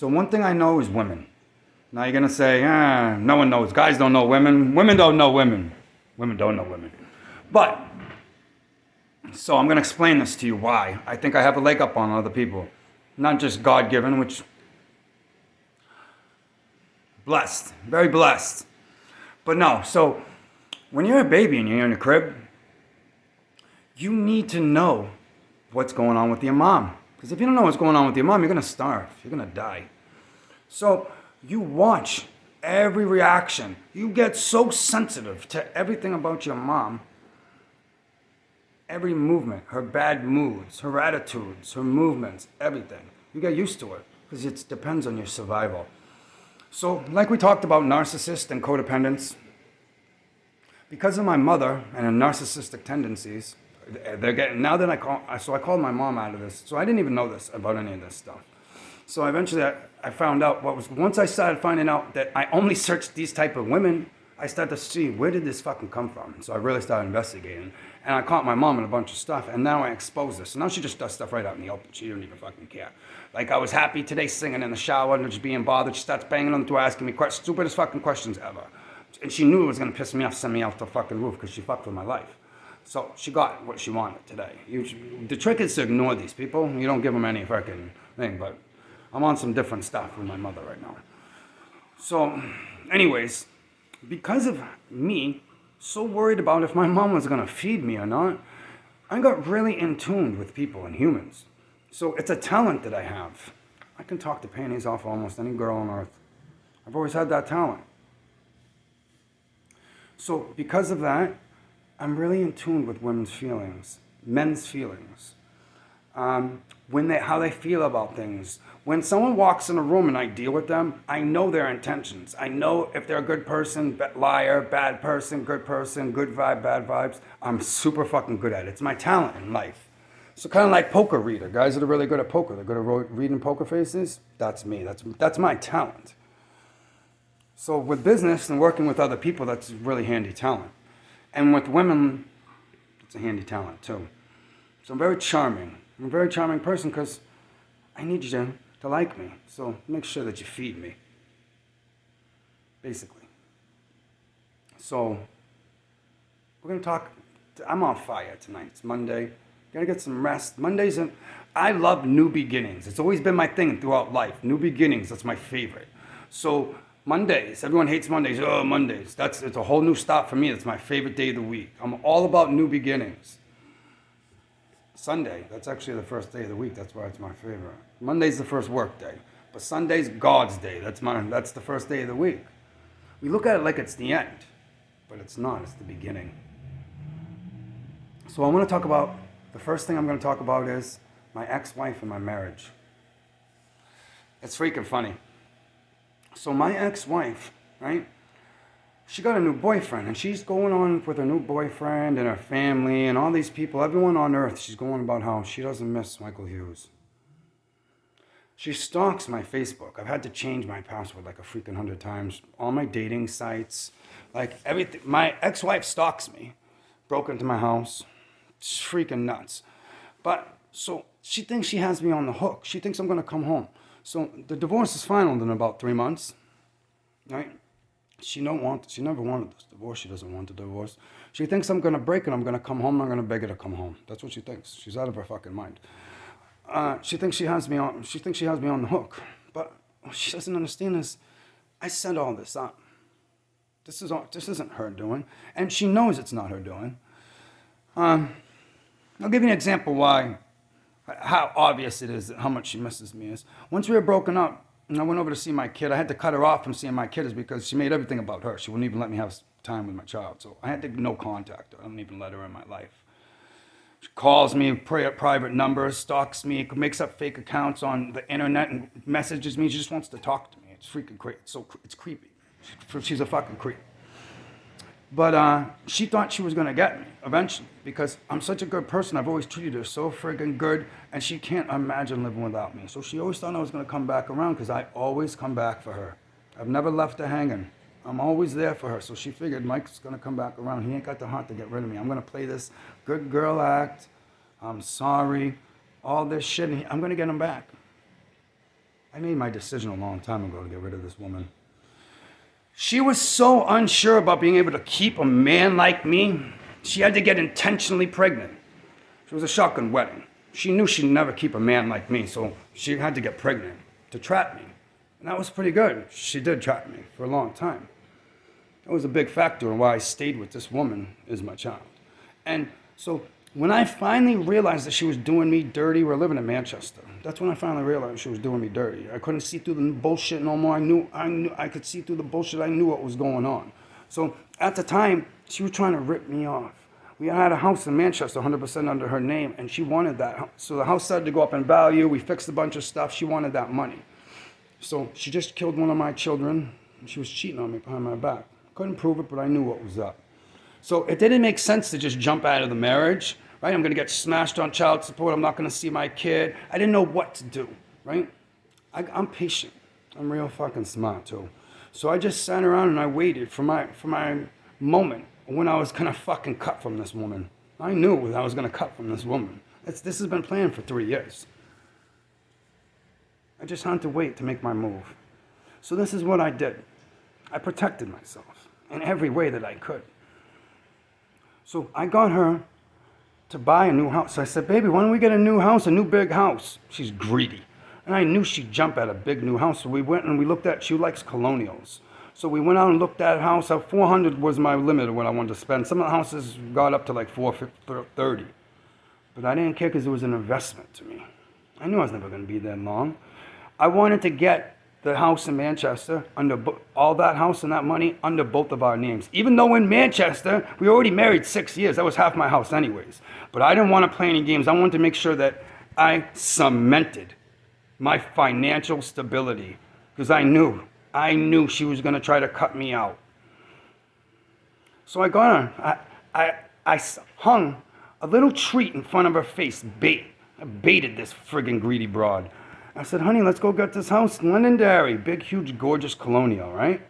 So one thing I know is women. Now you're going to say, no one knows. Guys don't know women. Women don't know women. Women don't know women. But, so I'm going to explain this to you why. I think I have a leg up on other people. Not just God-given, which, blessed. Very blessed. But no, so when you're a baby and you're in a crib, you need to know what's going on with your mom. Because if you don't know what's going on with your mom, you're going to starve. You're going to die. So you watch every reaction. You get so sensitive to everything about your mom. Every movement, her bad moods, her attitudes, her movements, everything. You get used to it because it depends on your survival. So like we talked about narcissists and codependents, because of my mother and her narcissistic tendencies, they're getting, now that I called my mom out of this. So I didn't even know this about any of this stuff. So eventually I found out once I started finding out that I only searched these type of women, I started to see where did this fucking come from. So I really started investigating. And I caught my mom in a bunch of stuff, and now I expose this. And now she just does stuff right out in the open. She don't even fucking care. Like I was happy today singing in the shower and just being bothered. She starts banging on the door asking me stupidest fucking questions ever. And she knew it was going to piss me off, send me off the fucking roof because she fucked with my life. So she got what she wanted today. The trick is to ignore these people. You don't give them any fucking thing, but I'm on some different stuff with my mother right now. So anyways, because of me, so worried about if my mom was going to feed me or not, I got really in tune with people and humans. So it's a talent that I have. I can talk the panties off almost any girl on earth. I've always had that talent. So because of that, I'm really in tune with women's feelings, men's feelings, how they feel about things. When someone walks in a room and I deal with them, I know their intentions. I know if they're a good person, liar, bad person, good vibe, bad vibes. I'm super fucking good at it. It's my talent in life. So kind of like poker reader. Guys that are really good at poker, they're good at reading poker faces. That's me. That's my talent. So with business and working with other people, that's really handy talent. And with women, it's a handy talent too. So I'm very charming. I'm a very charming person because I need you to like me. So make sure that you feed me. Basically. So we're going to talk. I'm on fire tonight. It's Monday. Gotta get some rest. I love new beginnings. It's always been my thing throughout life. New beginnings, that's my favorite. So Mondays, everyone hates Mondays. Oh, Mondays. It's a whole new start for me. It's my favorite day of the week. I'm all about new beginnings. Sunday, that's actually the first day of the week. That's why it's my favorite. Monday's the first work day. But Sunday's God's day. That's the first day of the week. We look at it like it's the end. But it's not. It's the beginning. So I want to talk about, the first thing I'm going to talk about is my ex-wife and my marriage. It's freaking funny. So my ex-wife, right? She got a new boyfriend, and she's going on with her new boyfriend and her family and all these people, everyone on earth. She's going about how she doesn't miss Michael Hughes. She stalks my Facebook. I've had to change my password like a freaking 100 times. All my dating sites, like everything. My ex-wife stalks me, broke into my house. It's freaking nuts. But so she thinks she has me on the hook. She thinks I'm going to come home. So the divorce is final in about 3 months, right? She never wanted this divorce. She doesn't want the divorce. She thinks I'm going to break it. I'm going to come home. I'm going to beg her to come home. That's what she thinks. She's out of her fucking mind. She thinks she has me on the hook. But what she doesn't understand is I set all this up. This isn't her doing. And she knows it's not her doing. I'll give you an example how obvious it is, how much she misses me is. Once we were broken up, and I went over to see my kid. I had to cut her off from seeing my kid because she made everything about her. She wouldn't even let me have time with my child. So I had to no contact her. I don't even let her in my life. She calls me, private numbers, stalks me, makes up fake accounts on the internet and messages me. She just wants to talk to me. It's freaking crazy. It's creepy. She's a fucking creep. But she thought she was going to get me eventually because I'm such a good person. I've always treated her so friggin' good, and she can't imagine living without me. So she always thought I was going to come back around because I always come back for her. I've never left her hanging. I'm always there for her. So she figured Mike's going to come back around. He ain't got the heart to get rid of me. I'm going to play this good girl act. I'm sorry. All this shit. And I'm going to get him back. I made my decision a long time ago to get rid of this woman. She was so unsure about being able to keep a man like me, she had to get intentionally pregnant. It was a shotgun wedding. She knew she'd never keep a man like me, so she had to get pregnant to trap me. And that was pretty good. She did trap me for a long time. That was a big factor in why I stayed with this woman as my child. And so when I finally realized that she was doing me dirty, we're living in Manchester. That's when I finally realized she was doing me dirty. I couldn't see through the bullshit no more. I could see through the bullshit. I knew what was going on. So at the time, she was trying to rip me off. We had a house in Manchester, 100% under her name, and she wanted that. So the house started to go up in value. We fixed a bunch of stuff. She wanted that money. So she just killed one of my children, and she was cheating on me behind my back. Couldn't prove it, but I knew what was up. So it didn't make sense to just jump out of the marriage, right? I'm going to get smashed on child support. I'm not going to see my kid. I didn't know what to do, right? I'm patient. I'm real fucking smart, too. So I just sat around and I waited for my moment when I was going to fucking cut from this woman. I knew I was going to cut from this woman. This has been planned for 3 years. I just had to wait to make my move. So this is what I did. I protected myself in every way that I could. So I got her to buy a new house. I said, baby, why don't we get a new house, a new big house? She's greedy. And I knew she'd jump at a big new house. So we went and we looked at, she likes colonials. So we went out and looked at a house. 400 was my limit of what I wanted to spend. Some of the houses got up to like 430. But I didn't care because it was an investment to me. I knew I was never going to be there long. I wanted to get the house in Manchester, under all that house and that money, under both of our names. Even though in Manchester, we were already married 6 years. That was half my house anyways. But I didn't want to play any games. I wanted to make sure that I cemented my financial stability because I knew she was going to try to cut me out. So I got her. I hung a little treat in front of her face, bait. I baited this friggin' greedy broad. I said, honey, let's go get this house in Londonderry. Big, huge, gorgeous colonial, right?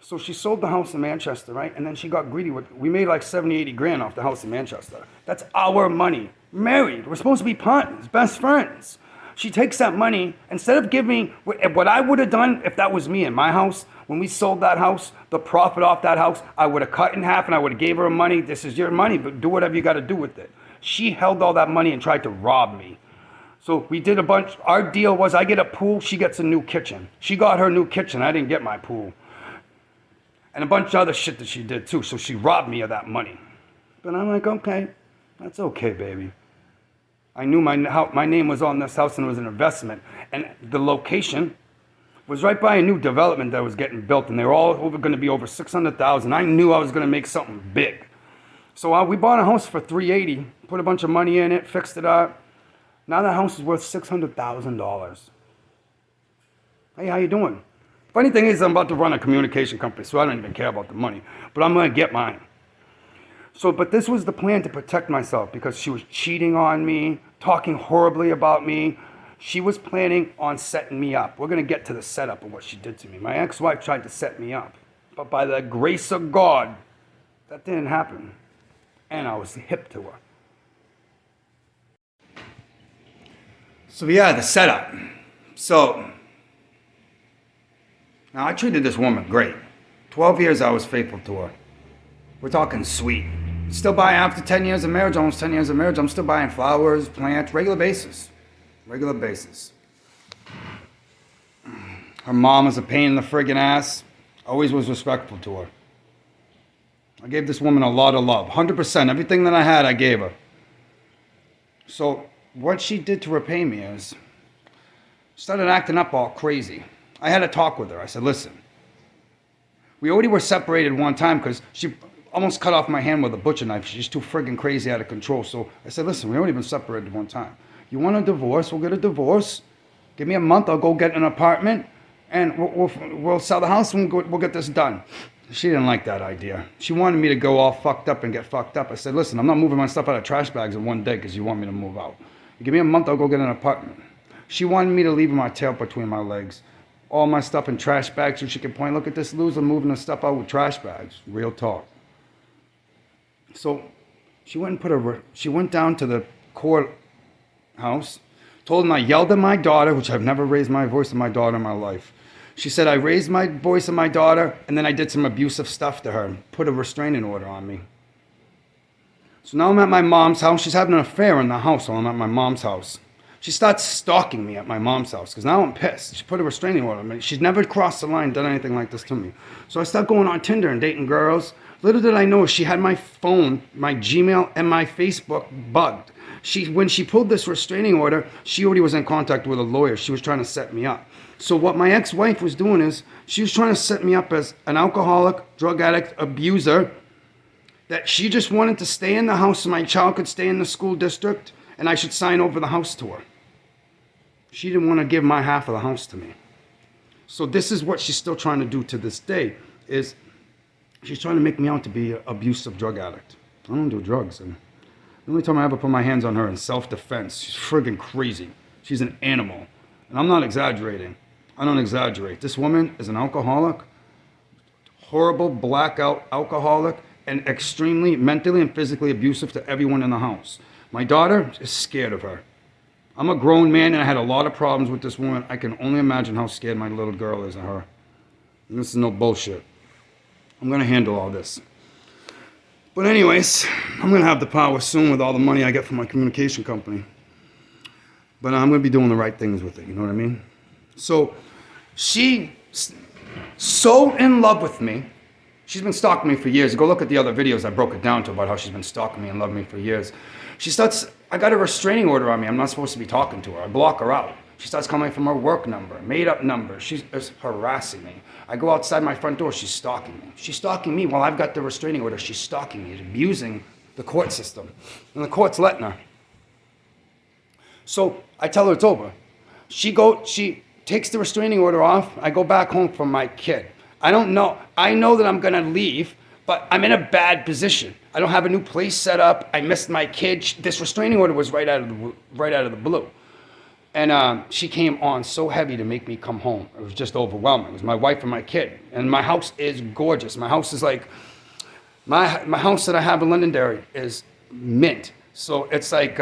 So she sold the house in Manchester, right? And then she got greedy. We made like 70, 80 grand off the house in Manchester. That's our money. Married. We're supposed to be partners, best friends. She takes that money, instead of giving me what I would have done if that was me in my house, when we sold that house, the profit off that house, I would have cut in half and I would have gave her money. This is your money, but do whatever you got to do with it. She held all that money and tried to rob me. So we did a bunch. Our deal was I get a pool, she gets a new kitchen. She got her new kitchen. I didn't get my pool. And a bunch of other shit that she did too. So she robbed me of that money. But I'm like, okay, that's okay, baby. I knew my name was on this house and it was an investment. And the location was right by a new development that was getting built. And they were all going to be over $600,000. I knew I was going to make something big. So we bought a house for $380, put a bunch of money in it, fixed it up. Now that house is worth $600,000. Hey, how you doing? Funny thing is, I'm about to run a communication company, so I don't even care about the money. But I'm going to get mine. So, but this was the plan to protect myself because she was cheating on me, talking horribly about me. She was planning on setting me up. We're going to get to the setup of what she did to me. My ex-wife tried to set me up. But by the grace of God, that didn't happen. And I was hip to her. So yeah, the setup. So, now I treated this woman great. 12 years I was faithful to her. We're talking sweet. Still buying, after 10 years of marriage, almost 10 years of marriage, I'm still buying flowers, plants, regular basis. Regular basis. Her mom was a pain in the friggin' ass. Always was respectful to her. I gave this woman a lot of love. 100%. Everything that I had, I gave her. So, what she did to repay me is started acting up all crazy. I had a talk with her. I said, listen, we already were separated one time because she almost cut off my hand with a butcher knife. She's too friggin' crazy, out of control. So I said, listen, we already been separated one time. You want a divorce? We'll get a divorce. Give me a month. I'll go get an apartment and we'll sell the house and we'll get this done. She didn't like that idea. She wanted me to go all fucked up and get fucked up. I said, listen, I'm not moving my stuff out of trash bags in one day because you want me to move out. You give me a month, I'll go get an apartment. She wanted me to leave my tail between my legs. All my stuff in trash bags so she could point, look at this loser moving the stuff out with trash bags. Real talk. So she went down to the courthouse, Told him I yelled at my daughter, which I've never raised my voice at my daughter in my life. She said I raised my voice at my daughter, and then I did some abusive stuff to her, put a restraining order on me. So now I'm at my mom's house. She's having an affair in the house while I'm at my mom's house. She starts stalking me at my mom's house because now I'm pissed. She put a restraining order on me. She's never crossed the line, done anything like this to me. So I start going on Tinder and dating girls. Little did I know she had my phone, my Gmail, and my Facebook bugged. When she pulled this restraining order, she already was in contact with a lawyer. She was trying to set me up. So what my ex-wife was doing is she was trying to set me up as an alcoholic, drug addict, abuser, that she just wanted to stay in the house so my child could stay in the school district and I should sign over the house to her. She didn't want to give my half of the house to me. So this is what she's still trying to do to this day, is she's trying to make me out to be an abusive drug addict. I don't do drugs. And the only time I ever put my hands on her in self-defense, she's friggin' crazy. She's an animal. And I'm not exaggerating. I don't exaggerate. This woman is an alcoholic, horrible blackout alcoholic, and extremely mentally and physically abusive to everyone in the house. My daughter is scared of her. I'm a grown man and I had a lot of problems with this woman. I can only imagine how scared my little girl is of her. And this is no bullshit. I'm going to handle all this. But anyways, I'm going to have the power soon with all the money I get from my communication company. But I'm going to be doing the right things with it, you know what I mean? So she's so in love with me. She's been stalking me for years. Go look at the other videos. I broke it down to about how she's been stalking me and loving me for years. I got a restraining order on me. I'm not supposed to be talking to her. I block her out. She starts calling from her work number, made up number. She's harassing me. I go outside my front door. She's stalking me. She's stalking me while I've got the restraining order. She's stalking me, abusing the court system. And the court's letting her. So I tell her it's over. She takes the restraining order off. I go back home for my kid. I don't know. I know that I'm going to leave, but I'm in a bad position. I don't have a new place set up. I missed my kid. This restraining order was right out of the blue. And she came on so heavy to make me come home. It was just overwhelming. It was my wife and my kid. And my house is gorgeous. My house is like, my house that I have in Londonderry is mint. So it's like,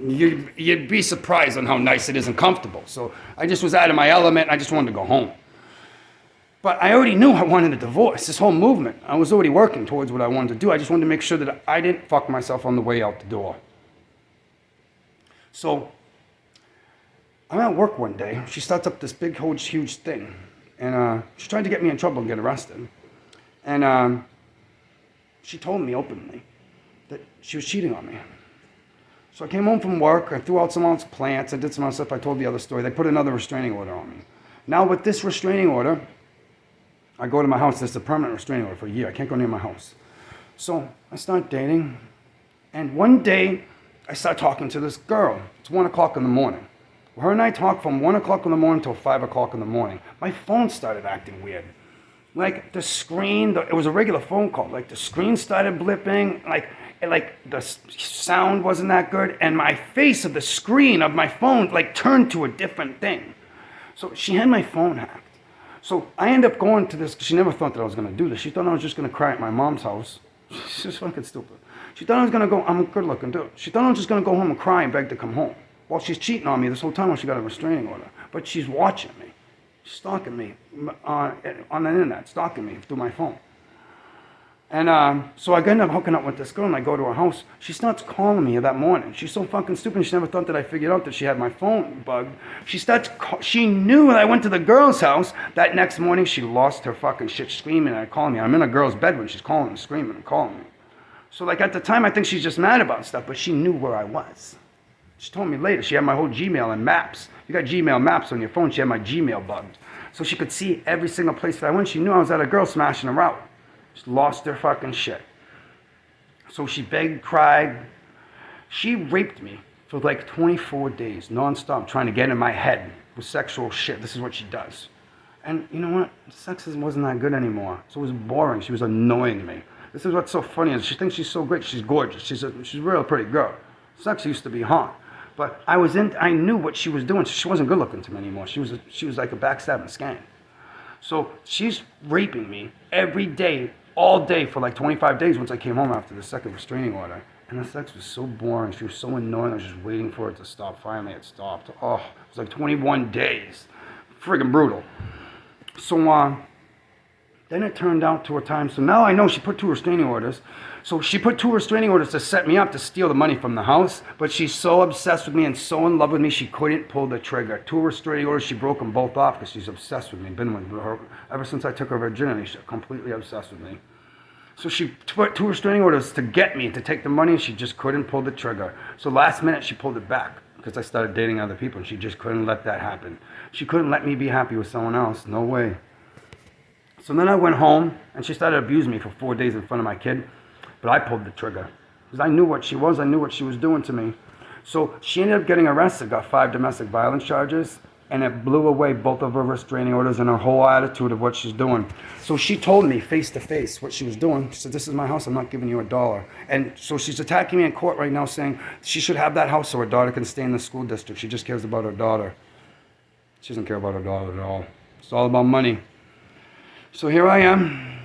you'd be surprised on how nice it is and comfortable. So I just was out of my element. I just wanted to go home. But I already knew I wanted a divorce. This whole movement, I was already working towards what I wanted to do. I just wanted to make sure that I didn't fuck myself on the way out the door. So I'm at work one day. She starts up this big, huge thing. And she's trying to get me in trouble and get arrested. And she told me openly that she was cheating on me. So I came home from work. I threw out some ounce plants. I did some other stuff. I told the other story. They put another restraining order on me. Now with this restraining order, I go to my house. There's a permanent restraining order for a year. I can't go near my house. So I start dating. And one day, I start talking to this girl. It's 1 o'clock in the morning. Her and I talked from 1 o'clock in the morning till 5 o'clock in the morning. My phone started acting weird. Like the screen, it was a regular phone call. Like the screen started blipping. Like the sound wasn't that good. And my face of the screen of my phone like turned to a different thing. So she had my phone hacked. So I ended up going to this. She never thought that I was going to do this. She thought I was just going to cry at my mom's house. She's fucking stupid. She thought I was going to go. I'm a good looking dude. She thought I was just going to go home and cry and beg to come home. Well, she's cheating on me this whole time while she got a restraining order. But she's watching me. She's stalking me on the internet, stalking me through my phone. And so I end up hooking up with this girl and I go to her house. She starts calling me that morning. She's so fucking stupid. She never thought that I figured out that she had my phone bugged. She knew when I went to the girl's house. That next morning she lost her fucking shit screaming and calling me. I'm in a girl's bed when she's calling and screaming and calling me. So like at the time I think she's just mad about stuff, but she knew where I was. She told me later she had my whole Gmail and maps. You got Gmail maps on your phone. She had my Gmail bugged. So she could see every single place that I went. She knew I was at a girl smashing her out. She lost her fucking shit. So she begged, cried. She raped me for like 24 days, nonstop, trying to get in my head with sexual shit. This is what she does. And you know what? Sex wasn't that good anymore. So it was boring. She was annoying me. This is what's so funny is she thinks she's so great. She's gorgeous. She's a real pretty girl. Sex used to be hot. But I knew what she was doing. So she wasn't good looking to me anymore. She was like a backstabbing skank. So she's raping me every day, all day for like 25 days once I came home after the second restraining order. And the sex was so boring. She was so annoying. I was just waiting for it to stop. Finally, it stopped. Oh, it was like 21 days. Friggin' brutal. So, then it turned out to a time. So now I know she put 2 restraining orders. So she put 2 restraining orders to set me up to steal the money from the house. But she's so obsessed with me and so in love with me, she couldn't pull the trigger. 2 restraining orders, she broke them both off because she's obsessed with me. Been with her ever since I took her virginity. She's completely obsessed with me. So she put 2 restraining orders to get me to take the money, and she just couldn't pull the trigger. So last minute, she pulled it back because I started dating other people, and she just couldn't let that happen. She couldn't let me be happy with someone else. No way. So then I went home, and she started abusing me for 4 days in front of my kid, but I pulled the trigger because I knew what she was. I knew what she was doing to me. So she ended up getting arrested, got 5 domestic violence charges, and it blew away both of her restraining orders and her whole attitude of what she's doing. So she told me face to face what she was doing. She said, "This is my house, I'm not giving you $1. And so she's attacking me in court right now, saying she should have that house so her daughter can stay in the school district. She just cares about her daughter. She doesn't care about her daughter at all. It's all about money." So here I am,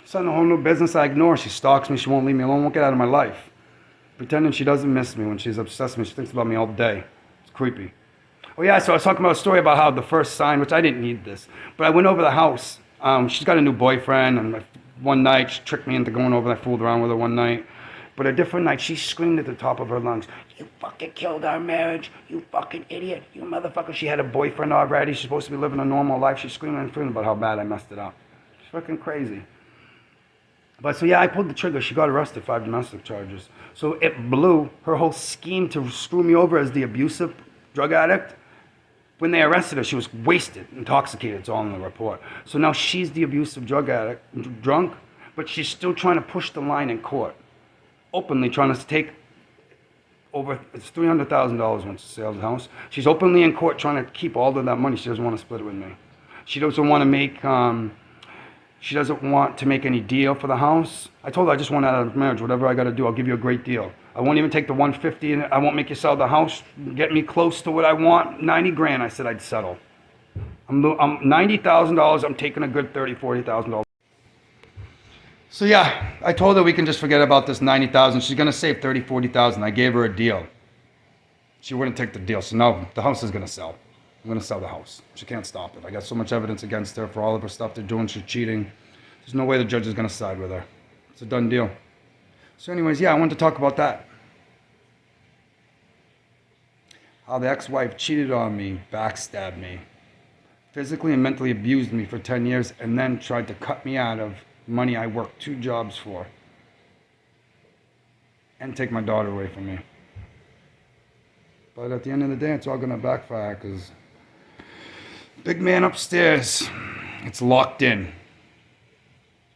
starting a whole new business I ignore. She stalks me, she won't leave me alone, won't get out of my life. Pretending she doesn't miss me when she's obsessed with me. She thinks about me all day. It's creepy. Oh yeah, so I was talking about a story about how the first sign, which I didn't need this, but I went over the house. She's got a new boyfriend, and one night she tricked me into going over. I fooled around with her one night. But a different night, she screamed at the top of her lungs, "You fucking killed our marriage, you fucking idiot, you motherfucker." She had a boyfriend already. She's supposed to be living a normal life. She's screaming and screaming about how bad I messed it up. She's fucking crazy. But so yeah, I pulled the trigger. She got arrested, 5 domestic charges. So it blew her whole scheme to screw me over as the abusive drug addict. When they arrested her, she was wasted, intoxicated. It's all in the report. So now she's the abusive drug addict, drunk, but she's still trying to push the line in court. Openly trying to take over, it's $300,000 once she sells the house. She's openly in court trying to keep all of that money. She doesn't want to split it with me. She doesn't want to make, any deal for the house. I told her I just want out of marriage. Whatever I got to do, I'll give you a great deal. I won't even take the $150 and I won't make you sell the house. Get me close to what I want. 90 grand, I said I'd settle. I'm $90,000. I'm taking a good $30,000, $40,000. So yeah, I told her we can just forget about this $90,000. She's gonna save $30,000, $40,000. I gave her a deal. She wouldn't take the deal. So now the house is gonna sell. I'm gonna sell the house. She can't stop it. I got so much evidence against her for all of her stuff they're doing. She's cheating. There's no way the judge is gonna side with her. It's a done deal. So anyways, yeah, I wanted to talk about that. How the ex-wife cheated on me, backstabbed me, physically and mentally abused me for 10 years, and then tried to cut me out of money I worked 2 jobs for, and take my daughter away from me. But at the end of the day, it's all gonna backfire because big man upstairs, it's locked in.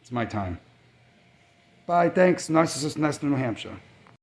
It's my time. Bye, thanks. Narcissist Nest in New Hampshire.